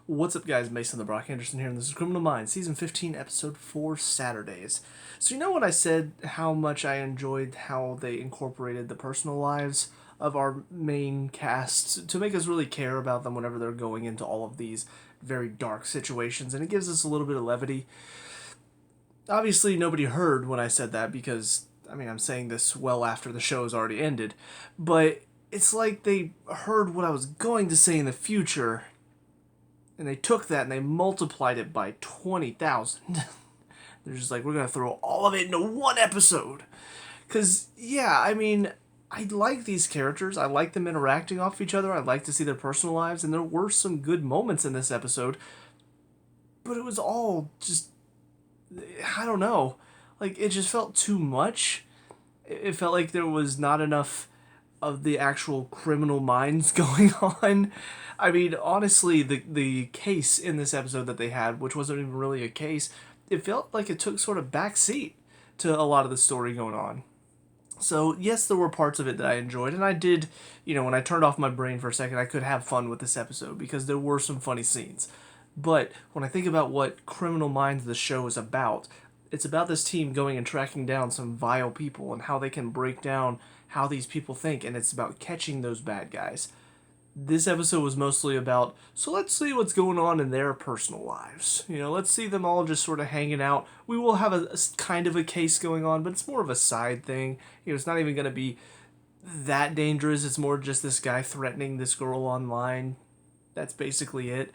What's up, guys? Mason the Brock Henderson here, and this is Criminal Minds, Season 15, Episode 4, Saturdays. So you know what I said, how much I enjoyed how they incorporated the personal lives of our main cast to make us really care about them whenever they're going into all of these very dark situations, and it gives us a little bit of levity. Obviously, nobody heard when I said that because, I'm saying this well after the show has already ended, but it's like they heard what I was going to say in the future, and they took that and they multiplied it by 20,000. They're just like, we're going to throw all of it into one episode. Because, yeah, I like these characters. I like them interacting off each other. I like to see their personal lives. And there were some good moments in this episode. But it was all just, I don't know. Like, it just felt too much. It felt like there was not enough of the actual criminal minds going on. Honestly, the case in this episode that they had, which wasn't even really a case, it felt like it took sort of backseat to a lot of the story going on. So, yes, there were parts of it that I enjoyed, and I did, when I turned off my brain for a second, I could have fun with this episode because there were some funny scenes. But when I think about what Criminal Minds the show is about, it's about this team going and tracking down some vile people and how they can break down how these people think, and it's about catching those bad guys. This episode was mostly about, so let's see what's going on in their personal lives. Let's see them all just sort of hanging out. We will have a kind of a case going on, but it's more of a side thing. It's not even going to be that dangerous. It's more just this guy threatening this girl online. That's basically it.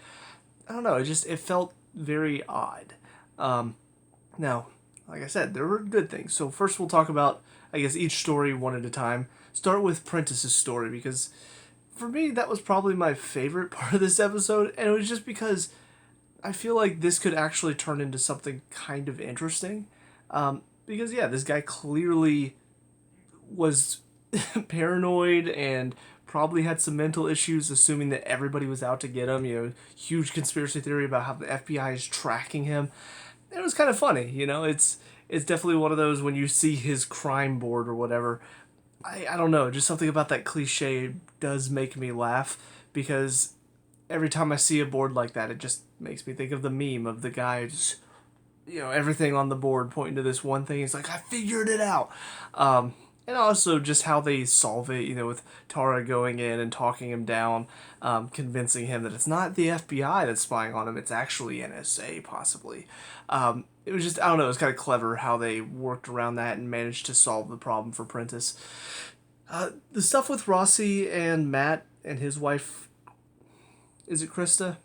I don't know. It felt very odd. Now, like I said, there were good things. So first we'll talk about, I guess, each story one at a time. Start with Prentice's story, because for me, that was probably my favorite part of this episode, and it was just because I feel like this could actually turn into something kind of interesting. Because, yeah, this guy clearly was paranoid and probably had some mental issues, assuming that everybody was out to get him. Huge conspiracy theory about how the FBI is tracking him. It was kind of funny, it's definitely one of those when you see his crime board or whatever. I don't know, just something about that cliche does make me laugh, because every time I see a board like that, it just makes me think of the meme of the guy just, everything on the board pointing to this one thing. He's like, I figured it out. And also just how they solve it, with Tara going in and talking him down, convincing him that it's not the FBI that's spying on him, it's actually NSA, possibly. It was just, I don't know, it was kind of clever how they worked around that and managed to solve the problem for Prentice. The stuff with Rossi and Matt and his wife, is it Krista?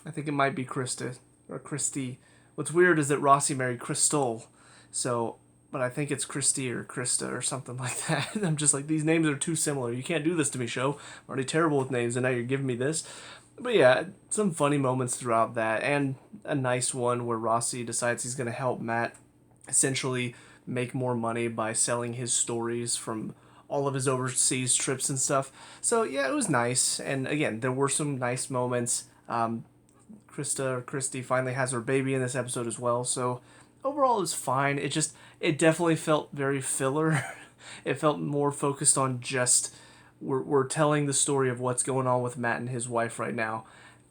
I think it might be Krista, or Christy. What's weird is that Rossi married Crystal, but I think it's Christy or Krista or something like that. I'm just like, these names are too similar. You can't do this to me, show. I'm already terrible with names, and now you're giving me this. But yeah, some funny moments throughout that, and a nice one where Rossi decides he's going to help Matt essentially make more money by selling his stories from all of his overseas trips and stuff. So yeah, it was nice. And again, there were some nice moments. Christy finally has her baby in this episode as well. So overall, it was fine. It definitely felt very filler. It felt more focused on just, we're telling the story of what's going on with Matt and his wife right now,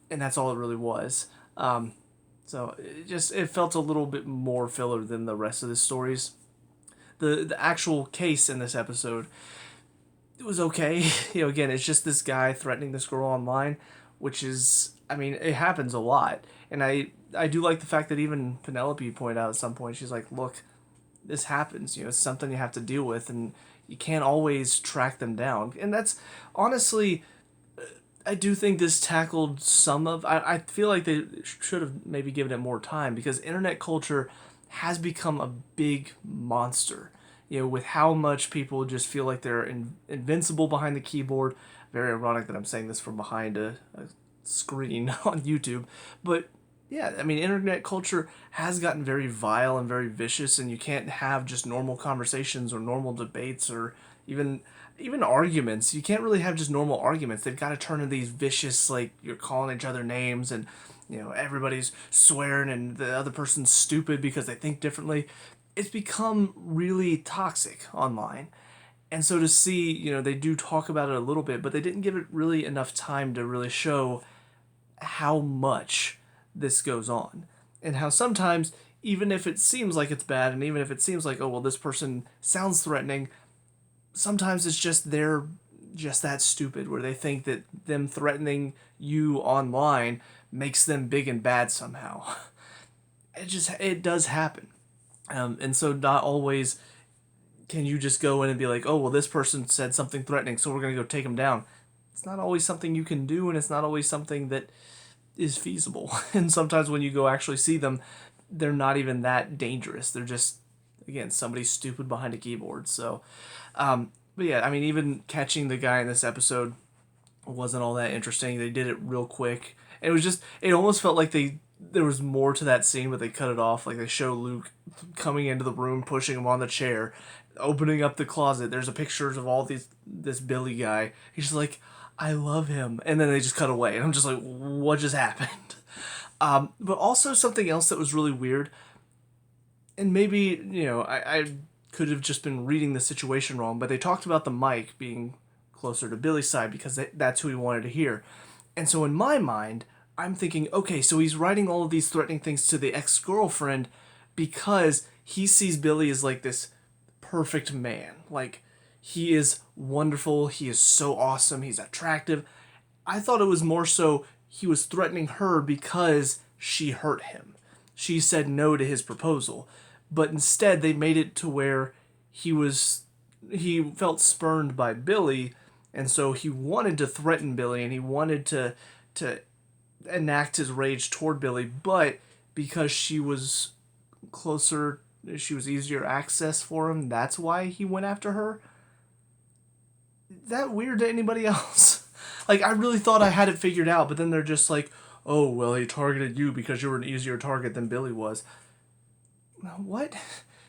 and that's all it really was. So it felt a little bit more filler than the rest of the stories. The actual case in this episode, it was okay. Again, it's just this guy threatening this girl online, which is, it happens a lot. And I do like the fact that even Penelope pointed out at some point, she's like, look, this happens, it's something you have to deal with, and you can't always track them down. And that's, honestly, I do think this tackled some of, I feel like they should have maybe given it more time, because internet culture has become a big monster, with how much people just feel like they're invincible behind the keyboard. Very ironic that I'm saying this from behind a screen on YouTube, but yeah, internet culture has gotten very vile and very vicious, and you can't have just normal conversations or normal debates or even arguments. You can't really have just normal arguments. They've got to turn into these vicious, like, you're calling each other names, and everybody's swearing and the other person's stupid because they think differently. It's become really toxic online. And so to see, they do talk about it a little bit, but they didn't give it really enough time to really show how much this goes on, and how sometimes, even if it seems like it's bad, and even if it seems like, oh well, this person sounds threatening, sometimes it's just they're just that stupid where they think that them threatening you online makes them big and bad somehow. It does happen. And so not always can you just go in and be like, oh well, this person said something threatening, so we're gonna go take them down. It's not always something you can do, and it's not always something that is feasible. And sometimes when you go actually see them, they're not even that dangerous. They're just, again, somebody stupid behind a keyboard. So, but yeah, I mean, even catching the guy in this episode wasn't all that interesting. They did it real quick. It was just, it almost felt like there was more to that scene, but they cut it off. Like they show Luke coming into the room, pushing him on the chair, opening up the closet. There's a pictures of all this Billy guy. He's just like, I love him, and then they just cut away, and I'm just like, what just happened? But also something else that was really weird, and maybe I could have just been reading the situation wrong, but they talked about the mic being closer to Billy's side because that's who he wanted to hear. And so in my mind, I'm thinking, okay, so he's writing all of these threatening things to the ex-girlfriend because he sees Billy as like this perfect man. Like, he is wonderful, he is so awesome, he's attractive. I thought it was more so he was threatening her because she hurt him. She said no to his proposal. But instead they made it to where he felt spurned by Billy, and so he wanted to threaten Billy, and he wanted to enact his rage toward Billy, but because she was closer, she was easier access for him, that's why he went after her. That weird to anybody else? Like, I really thought I had it figured out, but then they're just like, oh, well, he targeted you because you were an easier target than Billy was. What?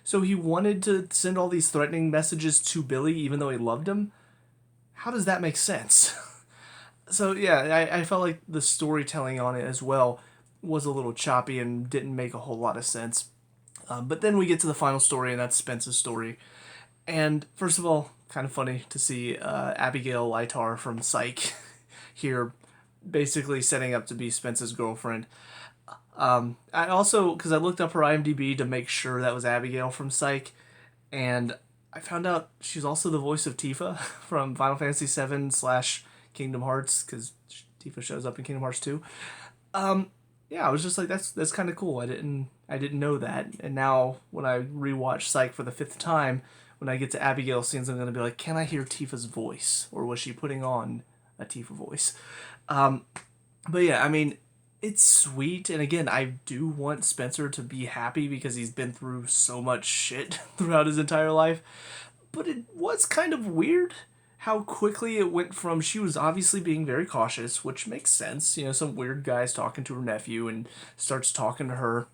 So he wanted to send all these threatening messages to Billy even though he loved him? How does that make sense? So yeah, I felt like the storytelling on it as well was a little choppy and didn't make a whole lot of sense. But then we get to the final story, and that's Spence's story. And first of all, kind of funny to see Abigail Lytar from Psych here basically setting up to be Spence's girlfriend. I also, because I looked up her IMDb to make sure that was Abigail from Psych, and I found out she's also the voice of Tifa from Final Fantasy VII / Kingdom Hearts, because Tifa shows up in Kingdom Hearts 2. Yeah, I was just like, that's kind of cool. I didn't know that, and now when I rewatch Psych for the 5th time, when I get to Abigail scenes, I'm gonna be like, can I hear Tifa's voice, or was she putting on a Tifa voice? But yeah, I mean, it's sweet, and again, I do want Spencer to be happy because he's been through so much shit throughout his entire life. But it was kind of weird how quickly it went from, she was obviously being very cautious, which makes sense. Some weird guy's talking to her nephew and starts talking to her.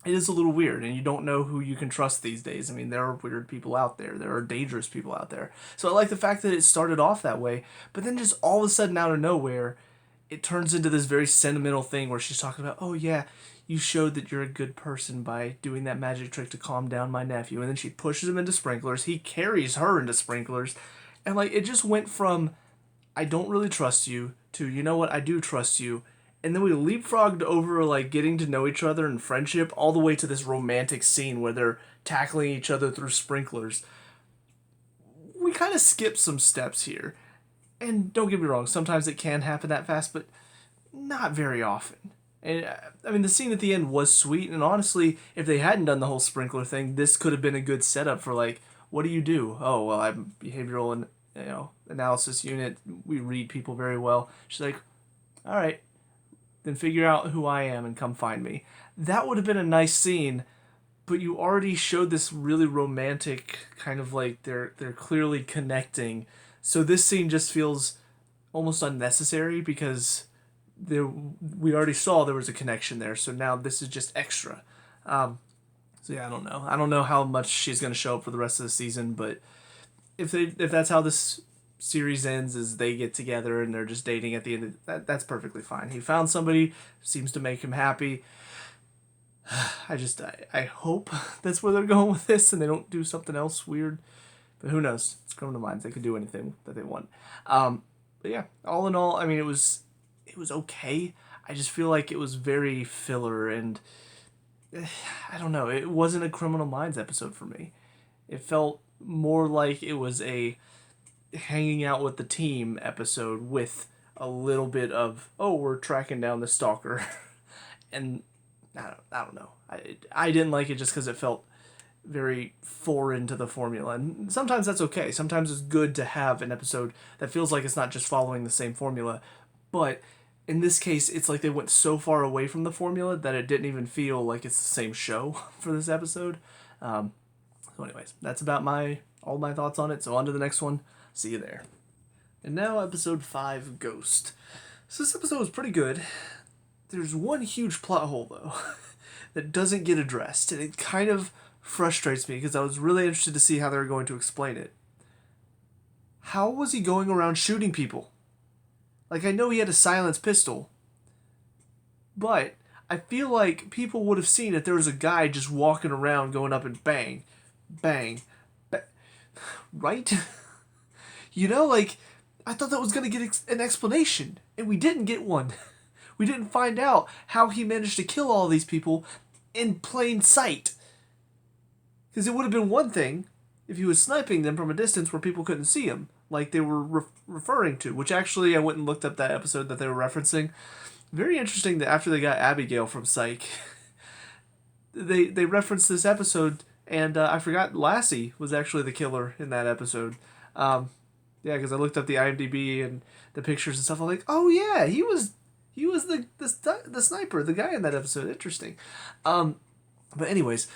It is a little weird, and you don't know who you can trust these days. I mean, there are weird people out there. There are dangerous people out there. So I like the fact that it started off that way, but then just all of a sudden, out of nowhere, it turns into this very sentimental thing where she's talking about, oh yeah, you showed that you're a good person by doing that magic trick to calm down my nephew. And then she pushes him into sprinklers. He carries her into sprinklers. And like, it just went from, I don't really trust you, to, you know what, I do trust you. And then we leapfrogged over like getting to know each other and friendship all the way to this romantic scene where they're tackling each other through sprinklers. We kind of skipped some steps here. And don't get me wrong, sometimes it can happen that fast, but not very often. And I mean, the scene at the end was sweet, and honestly, if they hadn't done the whole sprinkler thing, this could have been a good setup for like, what do you do? Oh, well, I'm behavioral and analysis unit. We read people very well. She's like, all right, then figure out who I am and come find me. That would have been a nice scene, but you already showed this really romantic kind of like they're clearly connecting. So this scene just feels almost unnecessary because we already saw there was a connection there. So now this is just extra. So yeah, I don't know. I don't know how much she's going to show up for the rest of the season, but if that's how this series ends, is they get together and they're just dating at the end, that's perfectly fine. He found somebody, seems to make him happy. I hope that's where they're going with this and they don't do something else weird. But who knows? It's Criminal Minds. They could do anything that they want. But yeah, all in all, I mean, it was okay. I just feel like it was very filler, and I don't know. It wasn't a Criminal Minds episode for me. It felt more like it was a hanging out with the team episode with a little bit of, oh, we're tracking down the stalker. And I don't know. I didn't like it just because it felt very foreign to the formula. And sometimes that's okay. Sometimes it's good to have an episode that feels like it's not just following the same formula. But in this case, it's like they went so far away from the formula that it didn't even feel like it's the same show for this episode. So anyways, that's about all my thoughts on it. So on to the next one. See you there. And now episode 5, Ghost. So this episode was pretty good. There's one huge plot hole, though, that doesn't get addressed, and it kind of frustrates me because I was really interested to see how they were going to explain it. How was he going around shooting people? Like, I know he had a silenced pistol, but I feel like people would have seen if there was a guy just walking around going up and bang, bang, bang. Right? Like, I thought that was going to get an explanation, and we didn't get one. We didn't find out how he managed to kill all these people in plain sight. Because it would have been one thing if he was sniping them from a distance where people couldn't see him, like they were referring to, which actually I went and looked up that episode that they were referencing. Very interesting that after they got Abigail from Psych, they referenced this episode, and I forgot Lassie was actually the killer in that episode. Yeah, because I looked up the IMDb and the pictures and stuff. I'm like, oh yeah, he was the sniper, the guy in that episode. Interesting. But anyways,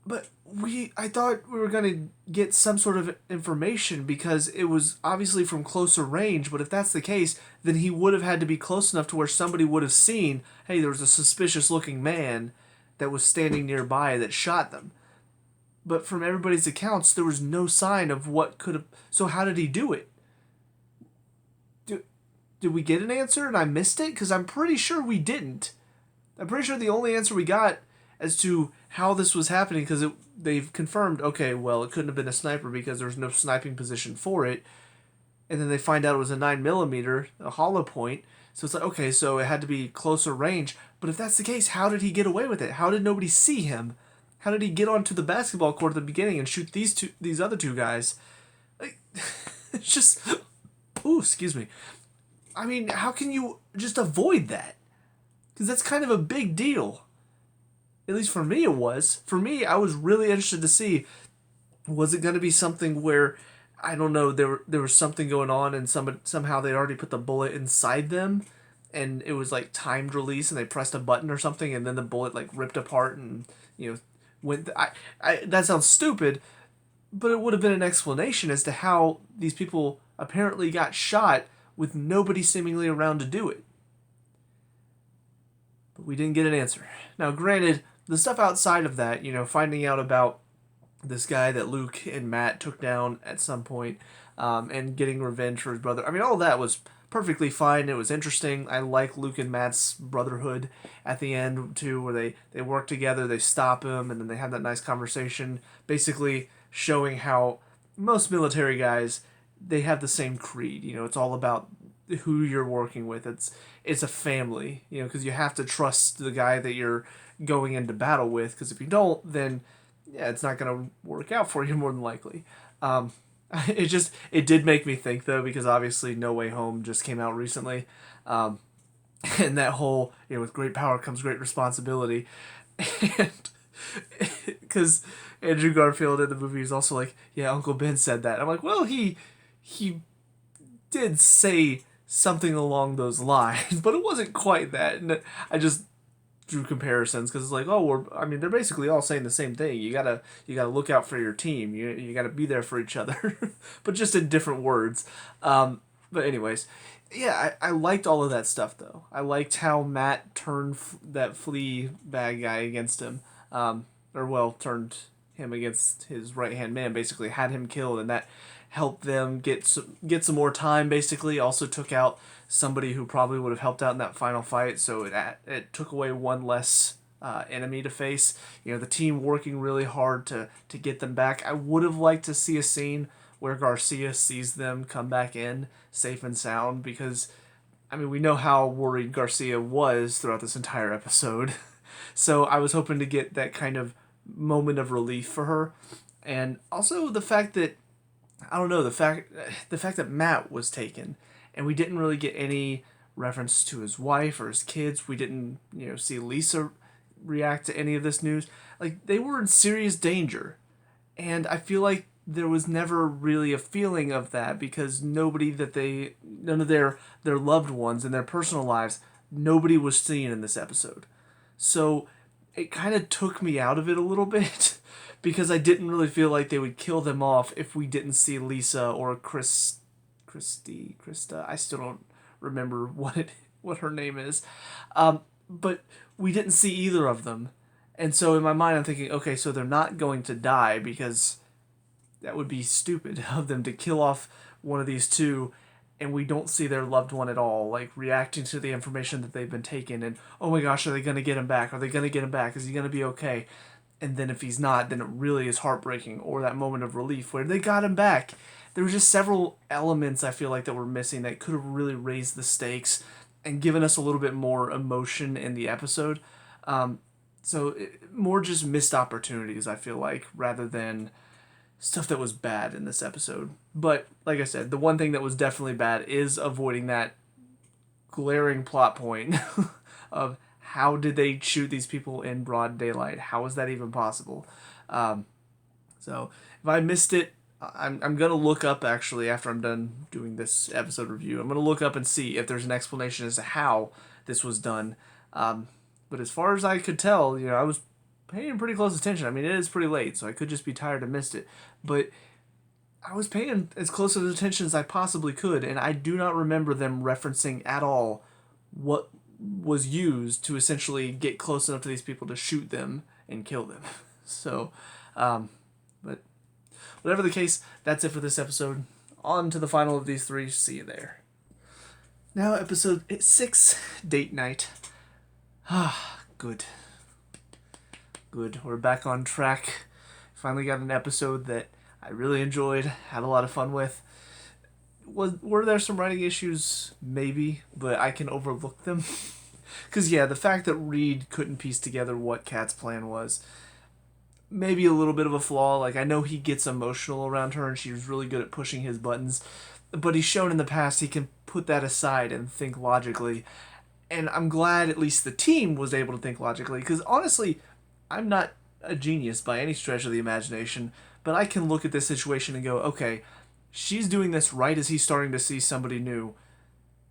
I thought we were gonna get some sort of information because it was obviously from closer range. But if that's the case, then he would have had to be close enough to where somebody would have seen, hey, there was a suspicious looking man that was standing nearby that shot them. But from everybody's accounts, there was no sign of what could have. So how did he do it? Did we get an answer and I missed it? Because I'm pretty sure we didn't. I'm pretty sure the only answer we got as to how this was happening, because they've confirmed, okay, well, it couldn't have been a sniper because there was no sniping position for it. And then they find out it was a 9mm, a hollow point. So it's like, okay, so it had to be closer range. But if that's the case, how did he get away with it? How did nobody see him? How did he get onto the basketball court at the beginning and shoot these other two guys? Like, it's just, ooh, excuse me. I mean, how can you just avoid that? Because that's kind of a big deal. At least for me it was. For me, I was really interested to see, was it going to be something where, I don't know, there was something going on and somehow they already put the bullet inside them and it was like timed release and they pressed a button or something and then the bullet like ripped apart and, went... that sounds stupid, but it would have been an explanation as to how these people apparently got shot with nobody seemingly around to do it. But we didn't get an answer. Now, granted, the stuff outside of that, finding out about this guy that Luke and Matt took down at some point, and getting revenge for his brother. I mean, all that was perfectly fine. It was interesting. I like Luke and Matt's brotherhood at the end, too, where they work together, they stop him, and then they have that nice conversation, basically showing how most military guys, they have the same creed. It's all about who you're working with. It's a family, because you have to trust the guy that you're going into battle with, because if you don't, then yeah, it's not going to work out for you more than likely. It did make me think, though, because obviously No Way Home just came out recently, and that whole, with great power comes great responsibility, and because Andrew Garfield in the movie is also like, yeah, Uncle Ben said that. I'm like, well, he did say something along those lines, but it wasn't quite that, and I just drew comparisons because it's like, oh, they're basically all saying the same thing. You gotta look out for your team. You gotta be there for each other, but just in different words. But anyways, yeah, I liked all of that stuff though. I liked how Matt turned that flea bag guy against him, turned him against his right hand man. Basically, had him killed, and that helped them get some more time. Basically, also took out somebody who probably would have helped out in that final fight. So it took away one less enemy to face. The team working really hard to get them back. I would have liked to see a scene where Garcia sees them come back in safe and sound, because I mean, we know how worried Garcia was throughout this entire episode. So I was hoping to get that kind of moment of relief for her. And also the fact that I don't know, the fact that Matt was taken and we didn't really get any reference to his wife or his kids. We didn't, see Lisa react to any of this news. Like they were in serious danger. And I feel like there was never really a feeling of that because none of their loved ones in their personal lives, nobody was seen in this episode. So it kind of took me out of it a little bit because I didn't really feel like they would kill them off if we didn't see Lisa or Krista. I still don't remember what her name is, but we didn't see either of them, and so in my mind I'm thinking, okay, so they're not going to die because that would be stupid of them to kill off one of these two and we don't see their loved one at all, like reacting to the information that they've been taken and, oh my gosh, are they going to get him back? Are they going to get him back? Is he going to be okay? And then if he's not, then it really is heartbreaking, or that moment of relief where they got him back. There were just several elements I feel like that were missing that could have really raised the stakes and given us a little bit more emotion in the episode. More just missed opportunities, I feel like, rather than stuff that was bad in this episode. But like I said, the one thing that was definitely bad is avoiding that glaring plot point of how did they shoot these people in broad daylight? How is that even possible? So if I missed it, I'm going to look up actually after I'm done doing this episode review. I'm going to look up and see if there's an explanation as to how this was done. But as far as I could tell, I was paying pretty close attention. I mean, it is pretty late, so I could just be tired and missed it. But I was paying as close of attention as I possibly could, and I do not remember them referencing at all what was used to essentially get close enough to these people to shoot them and kill them. So, but whatever the case, that's it for this episode. On to the final of these three. See you there. Now, episode 6, Date Night. Good. We're back on track. Finally got an episode that I really enjoyed, had a lot of fun with. Were there some writing issues? Maybe, but I can overlook them. Because, the fact that Reed couldn't piece together what Kat's plan was, maybe a little bit of a flaw. Like, I know he gets emotional around her, and she's really good at pushing his buttons, but he's shown in the past he can put that aside and think logically. And I'm glad at least the team was able to think logically, because honestly, I'm not a genius by any stretch of the imagination, but I can look at this situation and go, okay, she's doing this right as he's starting to see somebody new.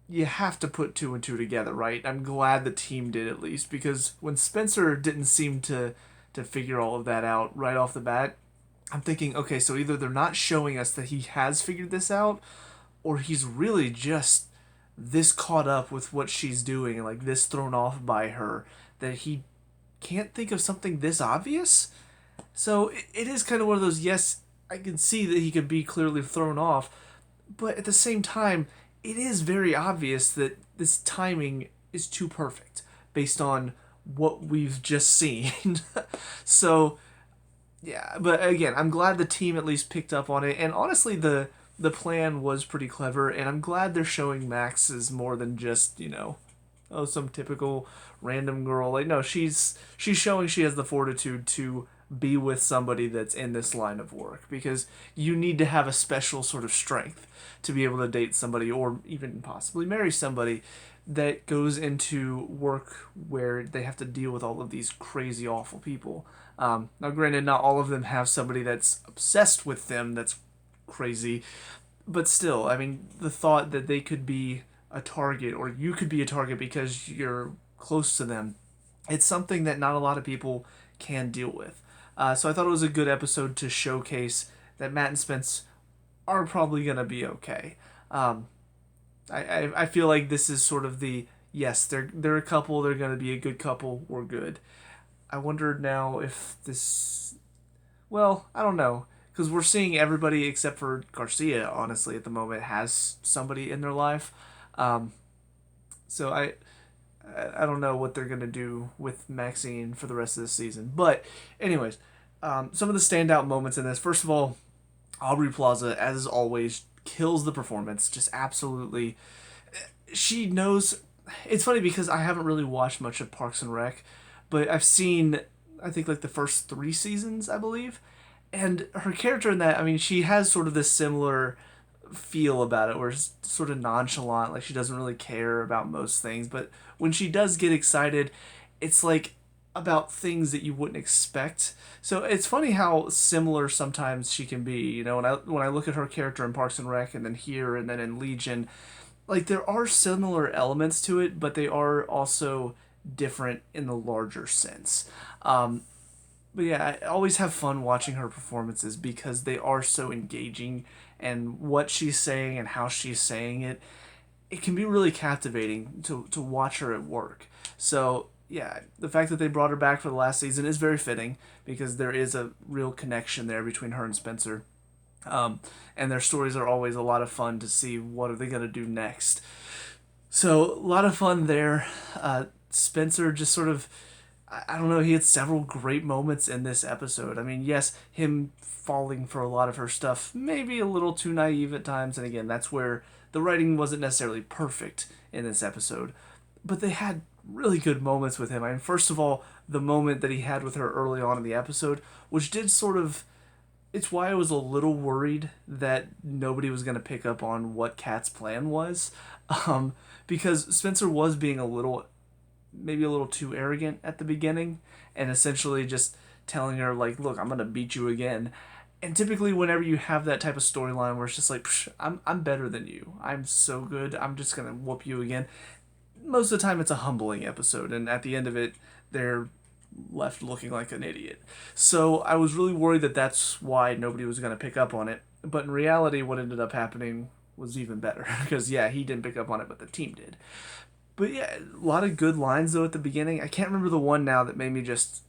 You have to put two and two together, right? I'm glad the team did at least, because when Spencer didn't seem to figure all of that out right off the bat, I'm thinking, okay, so either they're not showing us that he has figured this out, or he's really just this caught up with what she's doing and like this thrown off by her that he can't think of something this obvious. So it is kind of one of those, yes, I can see that he could be clearly thrown off, but at the same time, it is very obvious that this timing is too perfect based on what we've just seen. So, yeah, but again, I'm glad the team at least picked up on it, and honestly, the plan was pretty clever, and I'm glad they're showing Max as more than just, some typical random girl. Like, no, she's showing she has the fortitude to be with somebody that's in this line of work, because you need to have a special sort of strength to be able to date somebody or even possibly marry somebody that goes into work where they have to deal with all of these crazy, awful people. Now, granted, not all of them have somebody that's obsessed with them that's crazy, but still, I mean, the thought that they could be a target or you could be a target because you're close to them, it's something that not a lot of people can deal with. So I thought it was a good episode to showcase that Matt and Spence are probably going to be okay. I feel like this is sort of the, yes, they're a couple, they're going to be a good couple, we're good. I wonder now if this, well, I don't know, because we're seeing everybody except for Garcia, honestly, at the moment, has somebody in their life. So I don't know what they're going to do with Maxine for the rest of the season. But anyways, some of the standout moments in this. First of all, Aubrey Plaza, as always, kills the performance. Just absolutely. she knows. It's funny because I haven't really watched much of Parks and Rec, but I've seen, I think, like the first three seasons, I believe. And her character in that, I mean, she has sort of this similar feel about it where it's sort of nonchalant, like she doesn't really care about most things. But when she does get excited, it's like about things that you wouldn't expect. So it's funny how similar sometimes she can be. You know, when I look at her character in Parks and Rec, and then here, and then in Legion, like there are similar elements to it, but they are also different in the larger sense. But yeah, I always have fun watching her performances because they are so engaging, and what she's saying and how she's saying it, it can be really captivating to watch her at work. So yeah, the fact that they brought her back for the last season is very fitting because there is a real connection there between her and Spencer. Um, and their stories are always a lot of fun to see what are they going to do next. So a lot of fun there. Spencer just sort of, I don't know, he had several great moments in this episode. I mean, yes, him falling for a lot of her stuff, maybe a little too naive at times, and again, that's where the writing wasn't necessarily perfect in this episode. But they had really good moments with him. I mean, first of all, the moment that he had with her early on in the episode, which did sort of, it's why I was a little worried that nobody was going to pick up on what Kat's plan was. Um, because Spencer was being a little, maybe a little too arrogant at the beginning, and essentially just telling her, like, look, I'm going to beat you again. And typically, whenever you have that type of storyline where it's just like, I'm better than you, I'm so good, I'm just going to whoop you again, most of the time it's a humbling episode, and at the end of it, they're left looking like an idiot. So I was really worried that that's why nobody was going to pick up on it. But in reality, what ended up happening was even better. Because, yeah, he didn't pick up on it, but the team did. But, yeah, a lot of good lines, though, at the beginning. I can't remember the one now that made me just.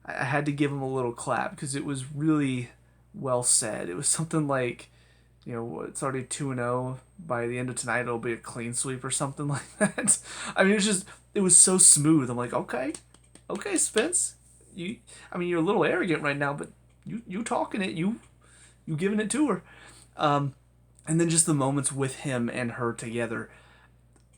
I had to give him a little clap because it was really well said. It was something like, you know, it's already 2-0. By the end of tonight, it'll be a clean sweep or something like that. I mean, it was so smooth. I'm like, okay, Spence, you, I mean, you're a little arrogant right now, but you talking it, you giving it to her, and then just the moments with him and her together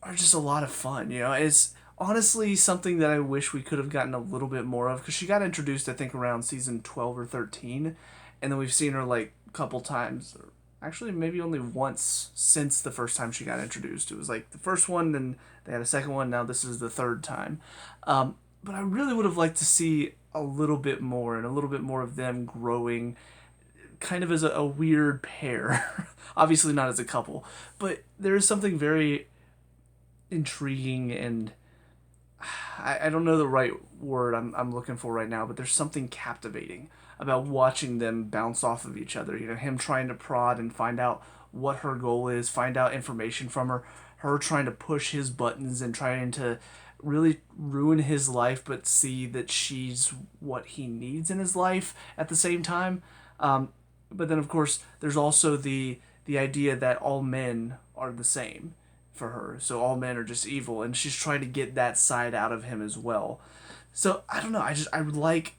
are just a lot of fun. You know, it's honestly something that I wish we could have gotten a little bit more of because she got introduced, I think, around season 12 or 13, and then we've seen her like a couple times. Or actually, maybe only once since the first time she got introduced. It was like the first one, then they had a second one. Now this is the third time. But I really would have liked to see a little bit more and a little bit more of them growing kind of as a weird pair. Obviously not as a couple, but there is something very intriguing and I don't know the right word I'm looking for right now, but there's something captivating about watching them bounce off of each other. You know, him trying to prod and find out what her goal is, find out information from her trying to push his buttons and trying to really ruin his life, but see that she's what he needs in his life at the same time. But then, of course, there's also the idea that all men are the same for her. So all men are just evil, and she's trying to get that side out of him as well. So I don't know. I like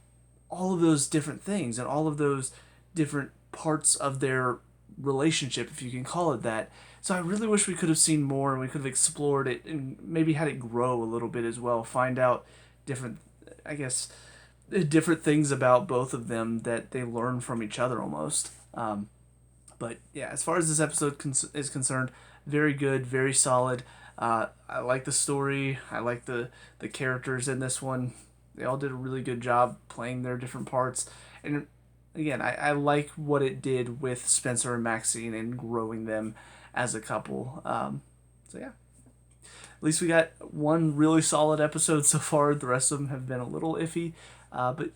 all of those different things and all of those different parts of their relationship, if you can call it that. So I really wish we could have seen more and we could have explored it and maybe had it grow a little bit as well. Find out different, I guess, different things about both of them that they learn from each other almost. But yeah, as far as this episode is concerned, very good, very solid. I like the story. I like the characters in this one. They all did a really good job playing their different parts. And again, I like what it did with Spencer and Maxine and growing them as a couple. So yeah, at least we got one really solid episode so far. The rest of them have been a little iffy, but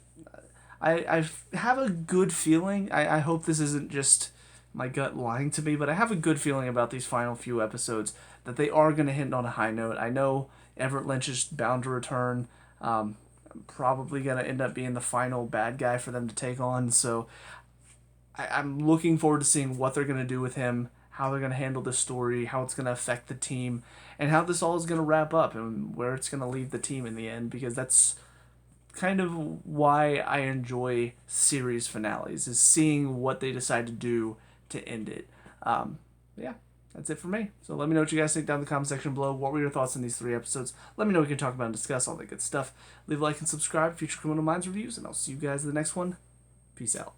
I have a good feeling. I hope this isn't just my gut lying to me, but I have a good feeling about these final few episodes that they are going to hit on a high note. I know Everett Lynch is bound to return. Probably going to end up being the final bad guy for them to take on. So I'm looking forward to seeing what they're going to do with him, how they're going to handle this story, how it's going to affect the team, and how this all is going to wrap up and where it's going to leave the team in the end, because that's kind of why I enjoy series finales, is seeing what they decide to do to end it. Yeah. that's it for me. So let me know what you guys think down in the comment section below. What were your thoughts on these 3 episodes? Let me know what we can talk about and discuss, all that good stuff. Leave a like and subscribe, future Criminal Minds reviews, and I'll see you guys in the next one. Peace out.